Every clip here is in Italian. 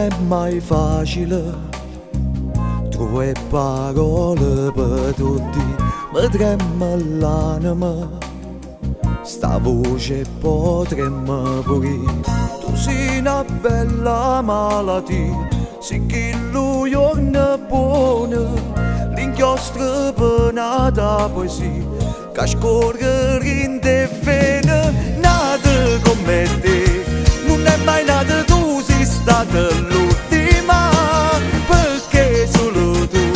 è mai facile trovare parole per tutti, mi trema l'anima, sta voce potremmo morire. Tu sei una bella malattia, sei che lui è buono, l'inchiostro penata poesia, che scorre in te vene. Nata come te, non è mai nata, tu sei stata l'ultima, perché solo tu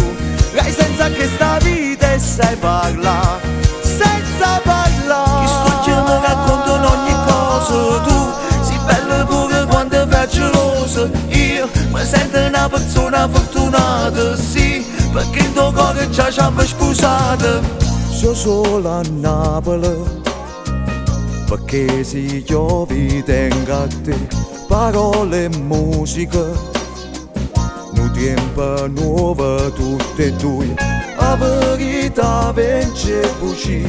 hai senza che sta vita e sai parlare, senza parlare. Chi sto che mi raccontano ogni cosa, tu sei bella pure quando fai gelosa. Io mi sento una persona fortunata, sì, perché in tuo cuore già ci hanno sposato. Sono solo a Napoli, perché se io vi tengo a te, parole e musica, un tempo nuovo tutte e due. La verità vince bugia,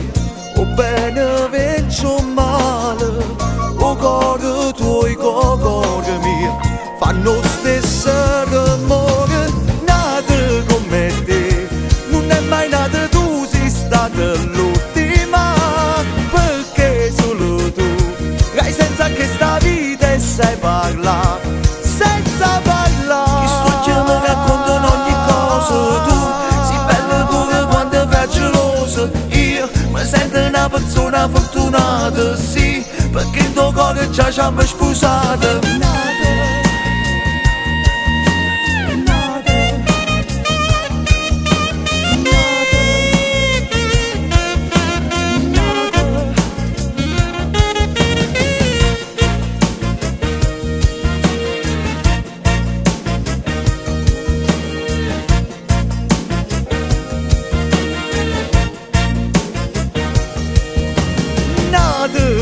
o bene vince o male, o cuore tuo e o cuore mio fanno lo stesso rumore. Nata come te, non è mai nata, tu sei stata l'ultima, perché solo tu hai senza che sta vita e sai parlare, senza parlare. Chi sto che mi raccontano ogni cosa, tu sei bella pure quando fai gelosa. Io mi sento una persona fortunata, sì, perché in tuo cuore già ci hanno sposato.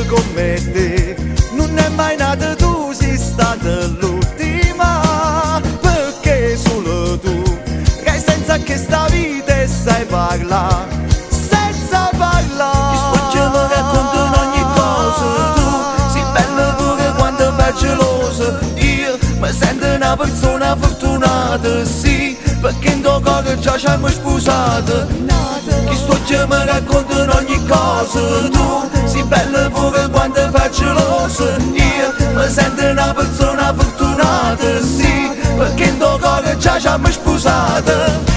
Come te, non è mai nata, tu sei stata l'ultima, perché solo tu hai senza che sta vita e sai parlare, senza parlare. Chi sto che mi raccontano ogni cosa, tu sei bella pure quando fai gelosa. Io mi sento una persona fortunata, sì, perché in tuo cuore già ci hanno sposato. Chi sto che mi raccontano ogni cosa, tu sei bella pure quando fai gelosa. Io mi sento una persona fortunata, sì, perché in tuo cuore già ci hanno sposato.